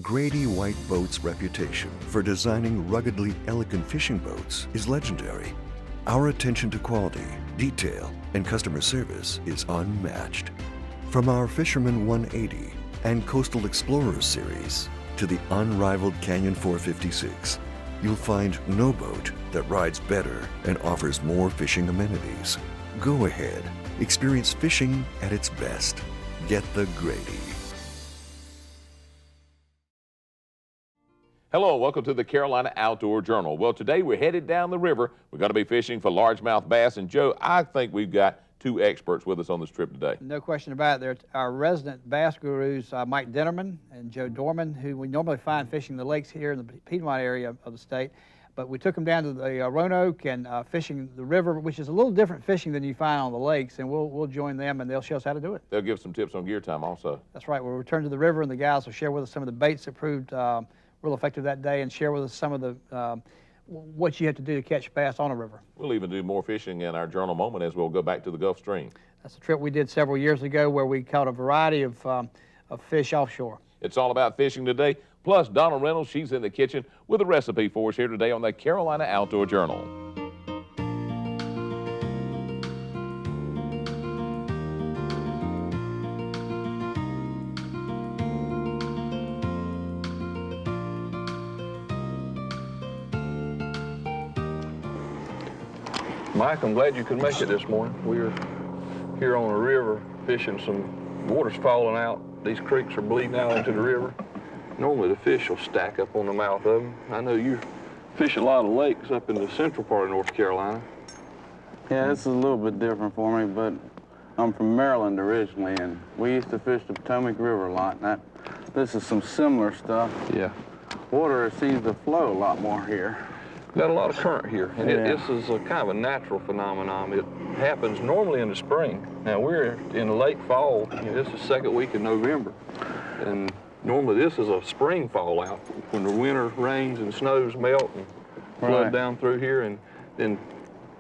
Grady White Boats' reputation for designing ruggedly elegant fishing boats is legendary. Our attention to quality, detail, and customer service is unmatched. From our Fisherman 180 and Coastal Explorers series to the unrivaled Canyon 456, you'll find no boat that rides better and offers more fishing amenities. Go ahead, experience fishing at its best. Get the Grady. Hello, welcome to the Carolina Outdoor Journal. Well, today we're headed down the river. We're going to be fishing for largemouth bass. And Joe, I think we've got two experts with us on this trip today. No question about it. They're our resident bass gurus, Mike Dennerman and Joe Dorman, who we normally find fishing the lakes here in the Piedmont area of the state. But we took them down to the Roanoke and fishing the river, which is a little different fishing than you find on the lakes. And we'll join them, and they'll show us how to do it. They'll give some tips on gear time also. That's right. We'll return to the river, and the guys will share with us some of the baits that proved real effective that day, and share with us some of the what you have to do to catch bass on a river. We'll even do more fishing in our journal moment as we'll go back to the Gulf Stream. That's a trip we did several years ago where we caught a variety of fish offshore. It's all about fishing today. Plus, Donna Reynolds, she's in the kitchen with a recipe for us here today on the Carolina Outdoor Journal. Mike, I'm glad you could make it this morning. We're here on the river fishing. Some water's falling out. These creeks are bleeding out into the river. Normally the fish will stack up on the mouth of them. I know you fish a lot of lakes up in the central part of North Carolina. Yeah, this is a little bit different for me, but I'm from Maryland originally, and we used to fish the Potomac River a lot. And this is some similar stuff. Yeah. Water seems to flow a lot more here. Got a lot of current here, and Yeah. this is a kind of a natural phenomenon. It happens normally in the spring. Now we're in the late fall. This is the second week of November, and normally this is a spring fallout when the winter rains and snows melt and flood Right. down through here, and then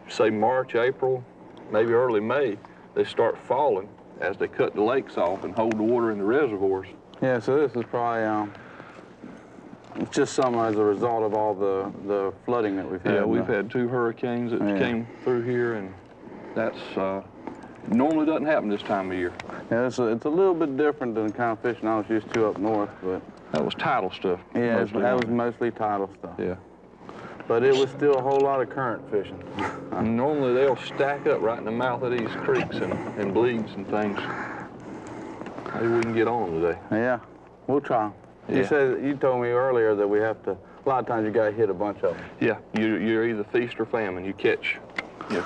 say March, April, maybe early May, they start falling as they cut the lakes off and hold the water in the reservoirs. Yeah, so this is probably just some as a result of all the flooding that we've had. Yeah, we've had two hurricanes that Yeah. came through here, and that's normally doesn't happen this time of year. Yeah, it's a little bit different than the kind of fishing I was used to up north, but That was tidal stuff. yeah, mostly. that was mostly tidal stuff. Yeah. But it was still a whole lot of current fishing. Normally they'll stack up right in the mouth of these creeks and bleeds and things. Maybe we can get on them today. Yeah, we'll try. Yeah. You told me earlier that we have to, a lot of times you got to hit a bunch of them. Yeah, you're either feast or famine. You catch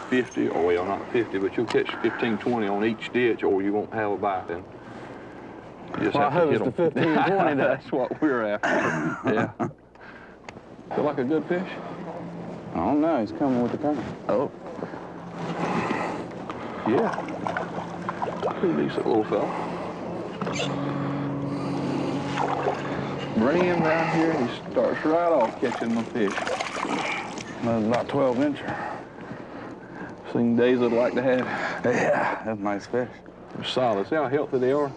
50, or well, not 50, but you'll catch 15, 20 on each ditch, or you won't have a bite then. You just Well, I have to hope hit it's the 'em. 15, 20 day. That's what we're after. Yeah. Feel like a good fish? I don't know, he's coming with the current. Oh. Yeah. Pretty decent little fella. Bring him down here and he starts right off catching the fish. That's about 12 incher. Seen days I'd like to have. Yeah, that's a nice fish. They're solid. See how healthy they are?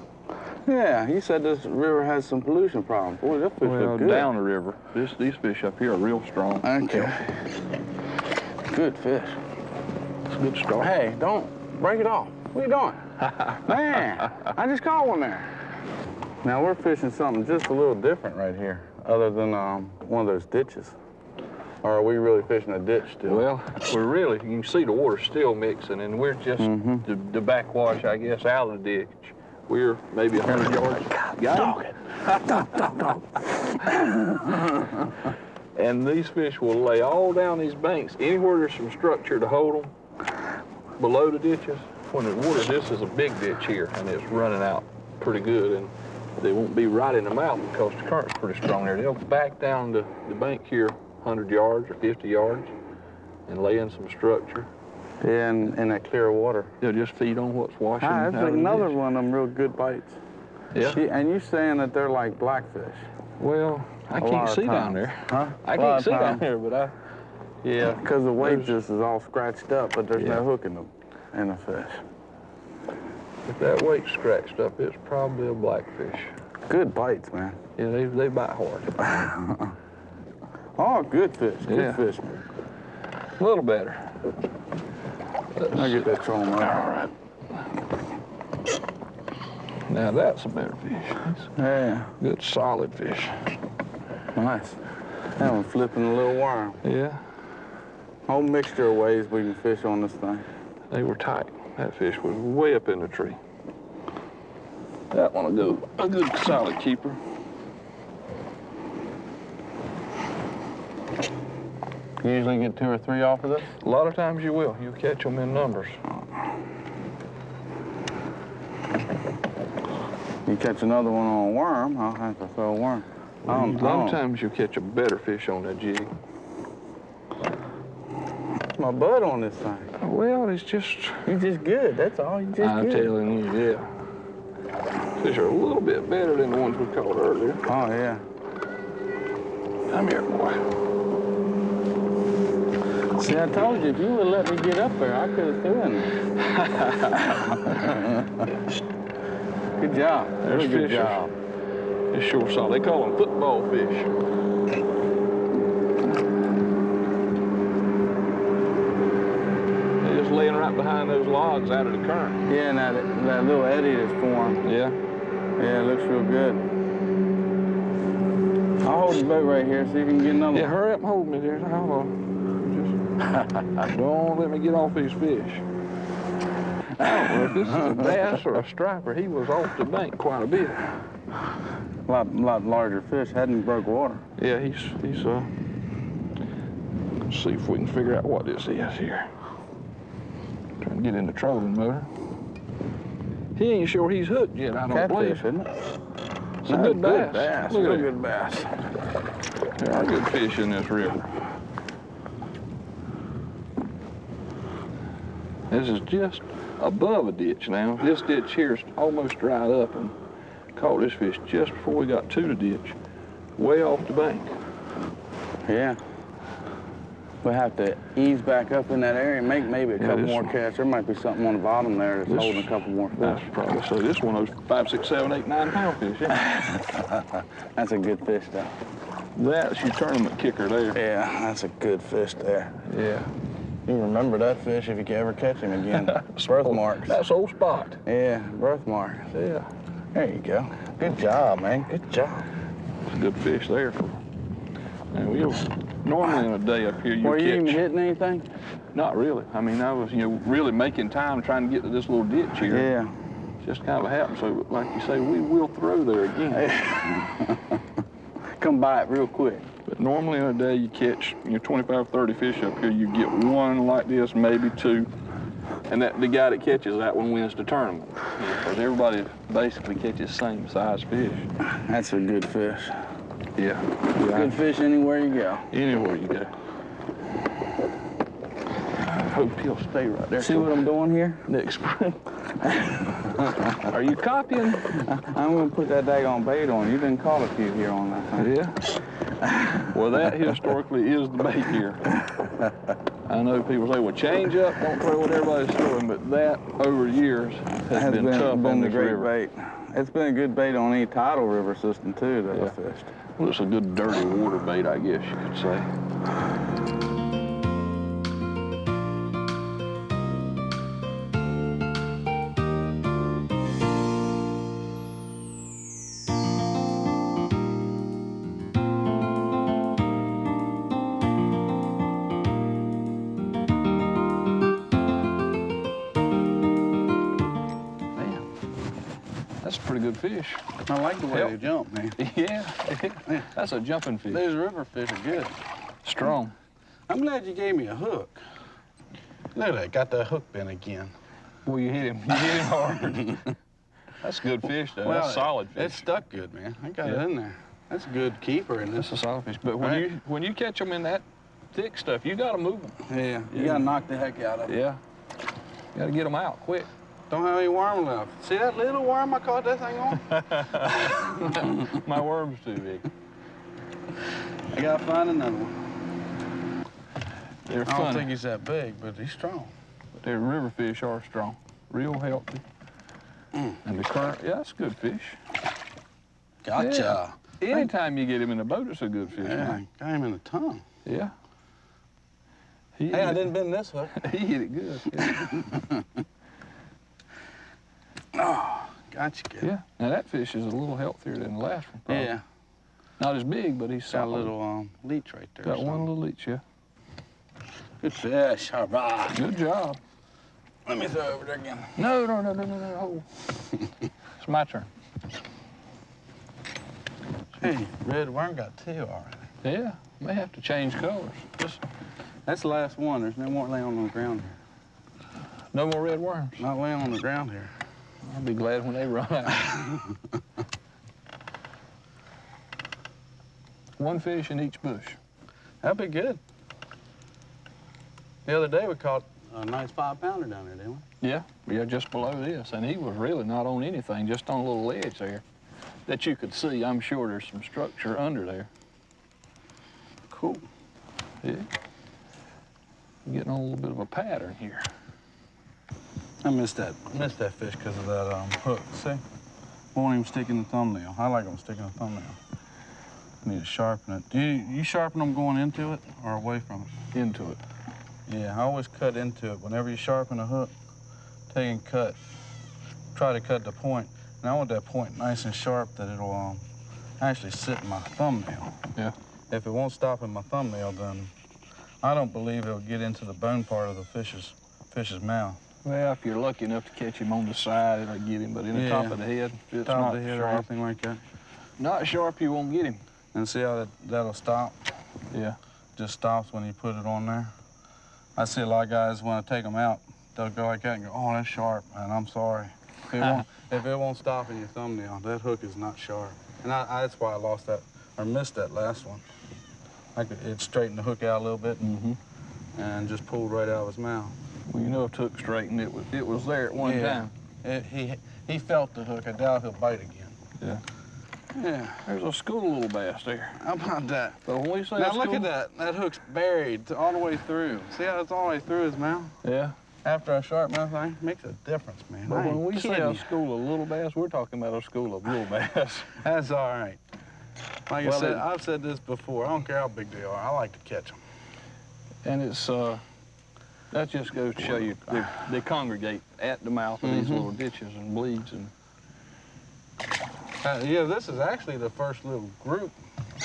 Yeah, you said this river has some pollution problems. Boy, that fish Well, look good. down the river. These fish up here are real strong. Okay. Good fish. It's a good start. Hey, don't break it off. What are you doing? Man, I just caught one there. Now we're fishing something just a little different right here, other than one of those ditches. Or are we really fishing a ditch still? Well, you can see the water still mixing, and we're just the backwash, I guess, out of the ditch. We're maybe 100 yards. Got it? And these fish will lay all down these banks, anywhere there's some structure to hold them, below the ditches. When the water, this is a big ditch here, and it's running out pretty good, and they won't be right in the mouth because the current's pretty strong there. They'll back down the bank here 100 yards or 50 yards and lay in some structure. Yeah, in that clear water. They'll just feed on what's washing out That's of the another ditch. one of them real good bites. Yeah. And you're saying that they're like blackfish. Well, I A lot can't of see down times. there. Huh? I A lot can't of see down times. there, but yeah. Because the weight There's- just is all scratched up, but there's Yeah. no hook in the fish. If that weight's scratched up, it's probably a blackfish. Good bites, man. Yeah, they bite hard. Oh, good fish. Good fish. A little better. I'll get that thrown All out. right. Now that's a better fish. Yeah. Good solid fish. Nice. That one flipping a little worm. Yeah, Whole mixture of ways we can fish on this thing. they were tight. That fish was way up in the tree. That one will go a good solid keeper. You usually get 2 or 3 off of this? A lot of times you will. You'll catch them in numbers. You catch another one on a worm, I'll have to throw a worm. A lot of times you'll catch a better fish on that jig. My butt on this thing. Well, it's just... You just good, that's all. You just I'm good. telling you, yeah. Fish are a little bit better than the ones we caught earlier. Oh, yeah. Come here, boy. See, I told you, if you would let me get up there, I could have thrown it. Good job. There's Really good fish. job. It's sure solid. They call them football fish. They're just laying right behind those logs out of the current. Yeah, and that little eddy that's formed. Yeah. Yeah, it looks real good. I'll hold the boat right here, see if you can get another Yeah, one. hurry up and hold me there. Hold on. Just don't let me get off these fish. I don't know if this is a bass or a striper. He was off the bank quite a bit. A lot larger fish, hadn't broke water. Yeah, he's let's see if we can figure out what this is here. Trying to get in the trolling motor. He ain't sure he's hooked yet, I don't believe. Catfish, isn't it? It's a good bass. Look at Real that. good bass. There are good fish in this river. This is just above a ditch now. This ditch here is almost dried up, and caught this fish just before we got to the ditch, way off the bank. Yeah. We'll have to ease back up in that area and make maybe a couple more casts. There might be something on the bottom there that's holding a couple more fish. That's probably so. This one of those 5, 6, 7, 8, 9 pound fish. Yeah. That's a good fish, though. That's your tournament kicker there. Yeah, that's a good fish there. Yeah. You remember that fish if you can ever catch him again. Birthmarks. That's old spot. Yeah, birthmarks. Yeah. There you go. Good job, man. Good job. It's a good fish there. And we'll normally in a day up here you Were catch. you even hitting anything? Not really. I mean, I was, really making time trying to get to this little ditch here. Yeah. Just kind of happened. So, like you say, we will throw there again. Come by it real quick. But normally in a day you catch 25, 30 fish up here. You get one like this, maybe 2. And the guy that catches that one wins the tournament. Because everybody basically catches the same size fish. That's a good fish. Yeah. Good fish anywhere you go. Anywhere you go. I hope he'll stay right there. See what I'm doing here? Next spring. Are you copying? I'm gonna put that daggone bait on. You've been caught a few here on that thing. Yeah. Well, that historically is the bait here. I know people say, well, change up, don't throw what everybody's throwing, but that over years has been tough on a this great river. bait. It's been a good bait on any tidal river system too that I fished. Well, it's a good dirty water bait, I guess you could say. That's a pretty good fish. I like the way they jump, man. Yeah, that's a jumping fish. These river fish are good. Strong. I'm glad you gave me a hook. Look at that, got that hook bent again. Well, you hit him. You hit him hard. That's good fish, though. That's solid fish. It stuck good, man. I got it in there. That's a good keeper in this. That's a solid fish. But when you catch them in that thick stuff, you got to move them. Yeah, you got to knock the heck out of it. Yeah. You got to get them out quick. Don't have any worm left. See that little worm I caught that thing on? My worm's too big. I got to find another one. They're I funny. don't think he's that big, but he's strong. But their river fish are strong, real healthy. And the current, yeah, that's good fish. Gotcha. Yeah. Anytime you get him in a boat, it's a good fish. Yeah, Man. got him in the tongue. Yeah. Hey, I didn't bend this hook. He hit it good. Yeah. Oh, gotcha, kid. Yeah. Now that fish is a little healthier than the last one. Probably. Yeah. Not as big, but he's Got a solid. little leech right there. Got one little leech, yeah. Good fish. All right. Good job. Let me throw over there again. No. Oh. It's my turn. Hey, red worm got two already. Yeah. May have to change colors. That's the last one. There's no more laying on the ground here. No more red worms. Not laying on the ground here. I'll be glad when they run out. One fish in each bush. That'd be good. The other day we caught a nice 5-pounder down there, didn't we? Yeah, just below this. And he was really not on anything, just on a little ledge there that you could see. I'm sure there's some structure under there. Cool. Yeah. Getting on a little bit of a pattern here. I missed that fish because of that hook. See? Won't even stick in the thumbnail. I like them sticking in the thumbnail. Need to sharpen it. Do you sharpen them going into it or away from it? Into it. Yeah, I always cut into it. Whenever you sharpen a hook, take and cut. Try to cut the point. And I want that point nice and sharp that it'll actually sit in my thumbnail. Yeah. If it won't stop in my thumbnail, then I don't believe it'll get into the bone part of the fish's mouth. Well, if you're lucky enough to catch him on the side, it'll get him. But in the top of the head, if it's Top not of the head or sharp, anything like that. not sharp, you won't get him. And see how that'll stop? Yeah. Just stops when you put it on there. I see a lot of guys, when I take them out, they'll go like that and go, oh, that's sharp, and I'm sorry. If it won't stop in your thumbnail, that hook is not sharp. And that's why I lost that, or missed that last one. It straightened the hook out a little bit and just pulled right out of his mouth. Well, you know, if hook straightened, it was there at one time. He felt the hook. I doubt if he'll bite again. Yeah. Yeah. There's a school of little bass there. How about that? But when we say Now a look school, at that. That hook's buried all the way through. See how it's all the way through his mouth? Yeah. After I sharpen that thing, makes a difference, man. But I when ain't we say kidding a you. school of little bass, we're talking about a school of little bass. That's all right. Like Well, I said, I've said this before. I don't care how big they are. I like to catch them. And it's, that just goes to show you, they congregate at the mouth of these little ditches and bleeds. And Yeah, this is actually the first little group.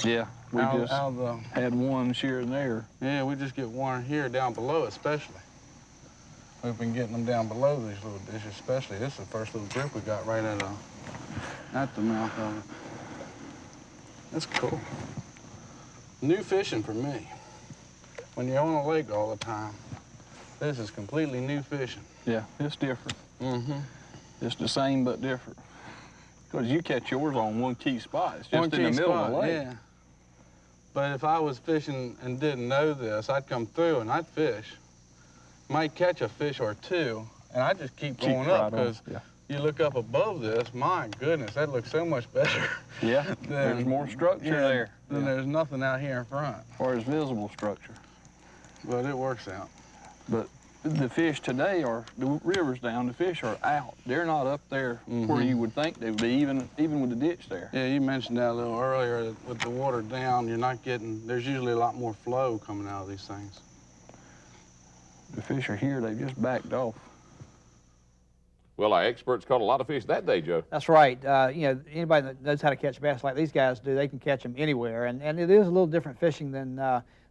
yeah, we out just of the, had one here and there. yeah, we just get one here down below especially. We've been getting them down below these little dishes especially. This is the first little group we got right at the mouth of it. That's cool. New fishing for me. When you're on a lake all the time, this is completely new fishing. Yeah, it's different. Mm-hmm. It's the same but different. Because you catch yours on one key spot. It's just in the middle of the lake. Yeah. But if I was fishing and didn't know this, I'd come through and I'd fish. Might catch a fish or two, and I'd just keep going up because you look up above this, my goodness, that looks so much better. Yeah, there's more structure there. Then there's nothing out here in front. As far as visible structure. But it works out. But the fish today are, the rivers down, the fish are out. They're not up there where you would think they would be, even with the ditch there. Yeah, you mentioned that a little earlier, that with the water down, you're not getting, there's usually a lot more flow coming out of these things. The fish are here, they've just backed off. Well, our experts caught a lot of fish that day, Joe. That's right. You know, anybody that knows how to catch bass like these guys do, they can catch them anywhere. And it is a little different fishing than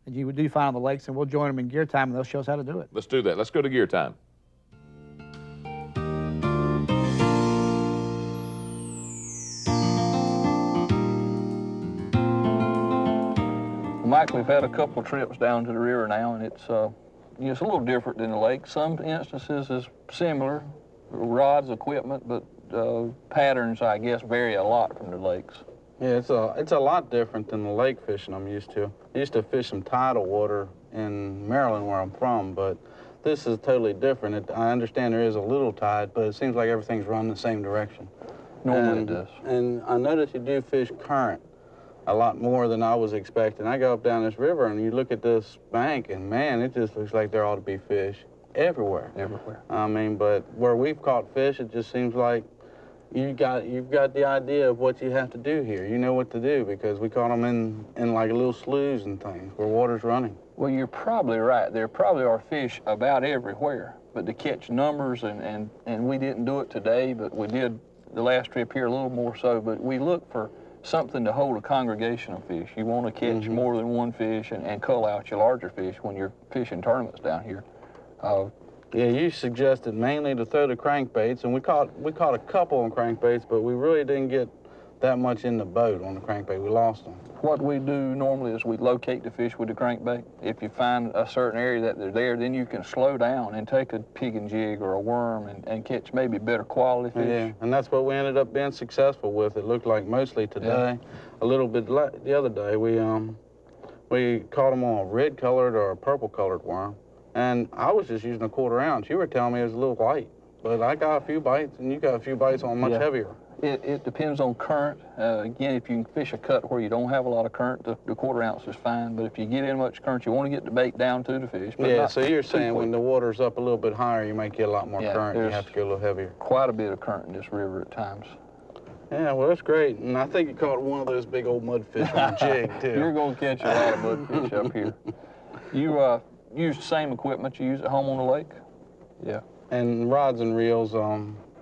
you would do find on the lakes, and we'll join them in gear time, and they'll show us how to do it. Let's do that. Let's go to gear time. Well, Mike, we've had a couple trips down to the river now, and it's it's a little different than the lake. Some instances is similar, rods, equipment, but patterns, I guess, vary a lot from the lakes. Yeah, it's a lot different than the lake fishing I'm used to. I used to fish some tidal water in Maryland, where I'm from, but this is totally different. I understand there is a little tide, but it seems like everything's run the same direction. Normally it does. And I noticed you do fish current a lot more than I was expecting. I go up down this river and you look at this bank and man, it just looks like there ought to be fish everywhere. Everywhere. I mean, but where we've caught fish, it just seems like you've got the idea of what you have to do here. You know what to do because we caught them in like little sloughs and things where water's running. Well, you're probably right. There probably are fish about everywhere, but to catch numbers, and we didn't do it today, but we did the last trip here a little more so, but we look for something to hold a congregation of fish. You want to catch more than one fish and cull out your larger fish when you're fishing tournaments down here. Yeah, you suggested mainly to throw the crankbaits, and we caught a couple on crankbaits, but we really didn't get that much in the boat on the crankbait. We lost them. What we do normally is we locate the fish with the crankbait. If you find a certain area that they're there, then you can slow down and take a pig and jig or a worm and catch maybe better quality fish. Yeah, and that's what we ended up being successful with. It looked like mostly today, a little bit the other day. We caught them on a red-colored or a purple-colored worm, and I was just using a 1/4 ounce. You were telling me it was a little light, but I got a few bites, and you got a few bites on much heavier. It depends on current. Again, if you can fish a cut where you don't have a lot of current, the 1/4 ounce is fine. But if you get in much current, you want to get the bait down to the fish. But yeah, so you're saying when the water's up a little bit higher, you might get a lot more current. You have to go a little heavier. Quite a bit of current in this river at times. Yeah, well, that's great. And I think you caught one of those big old mudfish on a jig, too. You're going to catch a lot of mudfish up here. You use the same equipment you use at home on the lake? Yeah. And rods and reels,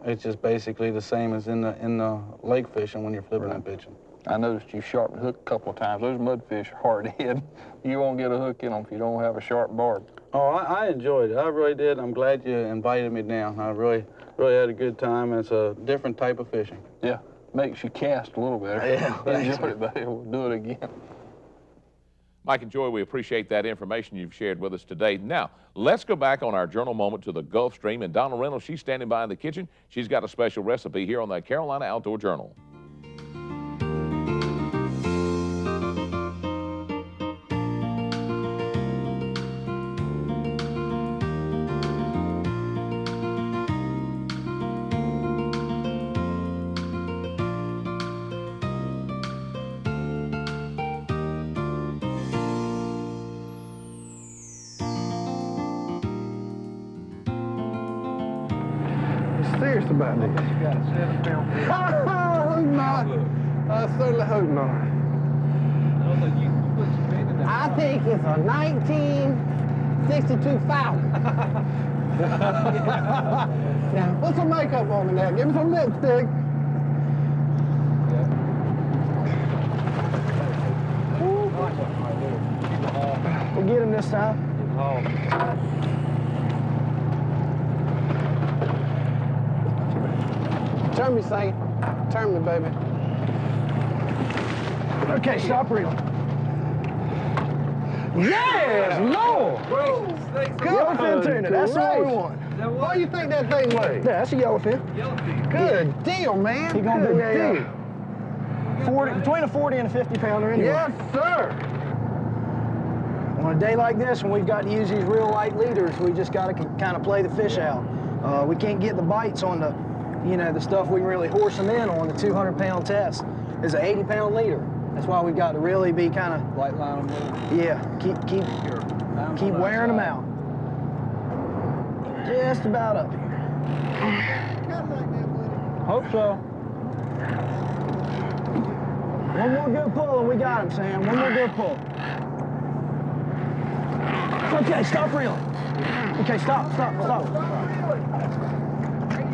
it's just basically the same as in the lake fishing when you're flipping and pitching. I noticed you sharpened the hook a couple of times. Those mudfish are hard to hit. You won't get a hook in them if you don't have a sharp barb. Oh, I enjoyed it. I really did. I'm glad you invited me down. I really had a good time. It's a different type of fishing. Yeah, makes you cast a little better. Yeah, enjoyed it, but we'll do it again. Mike and Joy, we appreciate that information you've shared with us today. Now, let's go back on our journal moment to the Gulf Stream. And Donna Reynolds, she's standing by in the kitchen. She's got a special recipe here on the Carolina Outdoor Journal. Serious about this. You got a 7-pound fish. Hope not. I certainly hope not. I think it's a 1962 Falcon. Now, put some makeup on me now. Give me some lipstick. We'll get him this time. Turn me, Saint. Turn me, baby. Okay, stop reeling. Yes, Lord! Good yellowfin tuna, that's what we want. What do you think that thing weighs? Yeah, that's a yellowfin. Good deal, man. He's gonna be a 40, between a 40 and a 50 pounder anyway. Yes, sir. On a day like this, when we've got to use these real light leaders, we just got to kind of play the fish out. We can't get the bites on the, the stuff we can really horse them in on. The 200-pound test is an 80-pound leader. That's why we've got to really be kind of Light line them. yeah, keep wearing them out. Just about up here. Hope so. One more good pull and we got him, Sam. One more good pull. Okay, stop reeling. Okay, stop.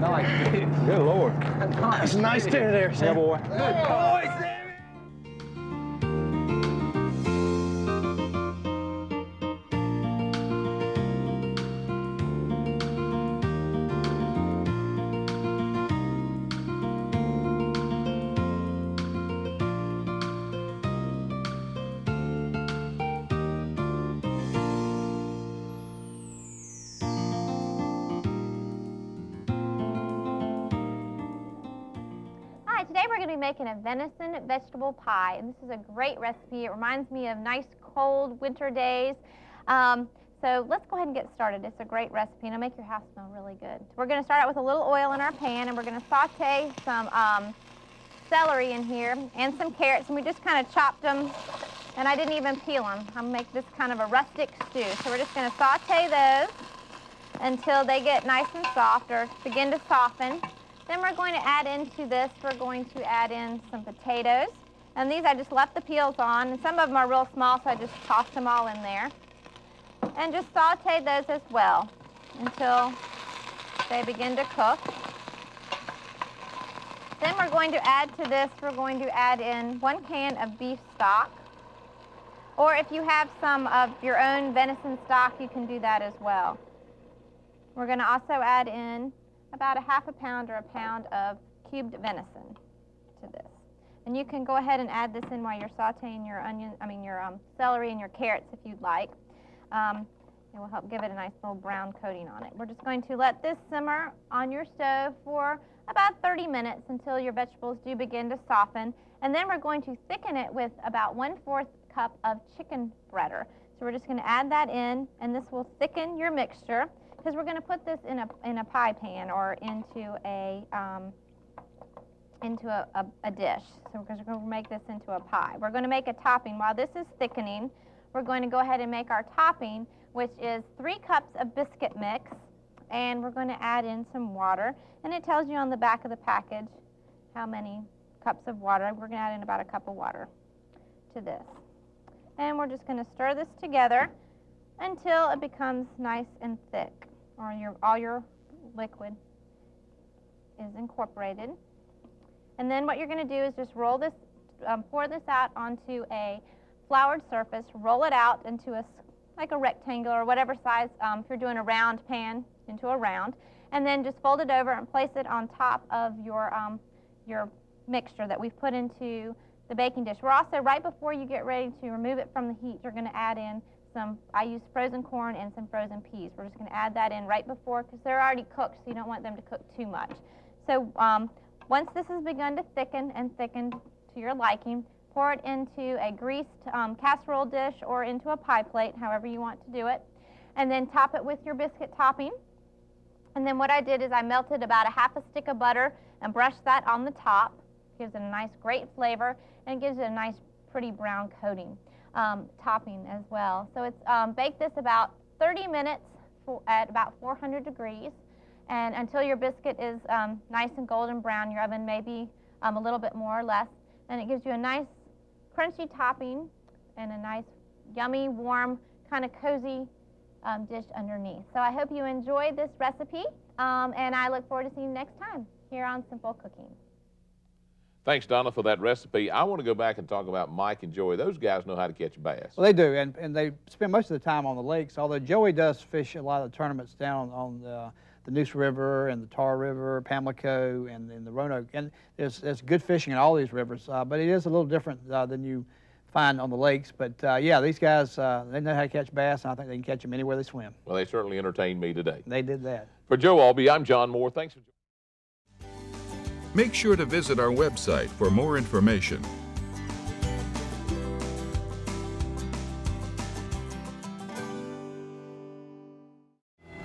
Nice. Good Lord. That's a nice tuna there, Sam. Yeah, boy. Good boy, Sammy. Today we're going to be making a venison vegetable pie, and this is a great recipe. It reminds me of nice cold winter days. So let's go ahead and get started. It's a great recipe, and it'll make your house smell really good. So we're going to start out with a little oil in our pan, and we're going to saute some celery in here and some carrots, and we just kind of chopped them, and I didn't even peel them. I'm going to make this kind of a rustic stew. So we're just going to saute those until they get nice and soft or begin to soften. Then we're going to add into this, we're going to add in some potatoes. And these I just left the peels on, and some of them are real small, so I just tossed them all in there. And just saute those as well until they begin to cook. Then we're going to add to this, we're going to add in 1 can of beef stock. Or if you have some of your own venison stock, you can do that as well. We're going to also add in about a half a pound or a pound of cubed venison to this. And you can go ahead and add this in while you're sauteing your your celery and your carrots if you'd like. It will help give it a nice little brown coating on it. We're just going to let this simmer on your stove for about 30 minutes until your vegetables do begin to soften. And then we're going to thicken it with about 1/4 cup of chicken breader. So we're just going to add that in, and this will thicken your mixture because we're going to put this in a pie pan or into a dish. So because we're going to make this into a pie. We're going to make a topping. While this is thickening, we're going to go ahead and make our topping, which is 3 cups of biscuit mix, and we're going to add in some water. And it tells you on the back of the package how many cups of water. We're going to add in about a cup of water to this. And we're just going to stir this together until it becomes nice and thick, or all your liquid is incorporated. And then what you're going to do is just roll this, pour this out onto a floured surface, roll it out into like a rectangle or whatever size, if you're doing a round pan, into a round, and then just fold it over and place it on top of your mixture that we've put into the baking dish. We're also, right before you get ready to remove it from the heat, you're going to add in I use frozen corn and some frozen peas. We're just going to add that in right before because they're already cooked, so you don't want them to cook too much. So once this has begun to thicken and thicken to your liking, pour it into a greased casserole dish or into a pie plate, however you want to do it, and then top it with your biscuit topping. And then what I did is I melted about a half a stick of butter and brushed that on the top. Gives it a nice, great flavor, and gives it a nice, pretty brown coating topping as well. So it's bake this about 30 minutes at about 400 degrees, and until your biscuit is nice and golden brown. Your oven may be a little bit more or less, and it gives you a nice, crunchy topping and a nice, yummy, warm, kind of cozy dish underneath. So I hope you enjoyed this recipe, and I look forward to seeing you next time here on Simple Cooking. Thanks, Donna, for that recipe. I want to go back and talk about Mike and Joey. Those guys know how to catch bass. Well, they do, and they spend most of the time on the lakes, although Joey does fish a lot of the tournaments down on the Neuse River and the Tar River, Pamlico, and the Roanoke. And there's good fishing in all these rivers, but it is a little different than you find on the lakes. But yeah, these guys, they know how to catch bass, and I think they can catch them anywhere they swim. Well, they certainly entertained me today. They did that. For Joe Albee, I'm John Moore. Thanks for joining. Make sure to visit our website for more information.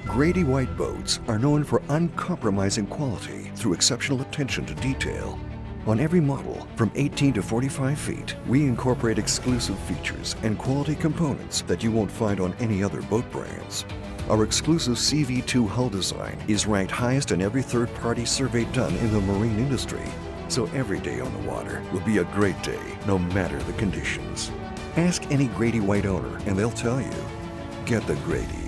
Grady White boats are known for uncompromising quality through exceptional attention to detail. On every model, from 18 to 45 feet, we incorporate exclusive features and quality components that you won't find on any other boat brands. Our exclusive CV2 hull design is ranked highest in every third-party survey done in the marine industry. So every day on the water will be a great day, no matter the conditions. Ask any Grady White owner and they'll tell you, get the Grady.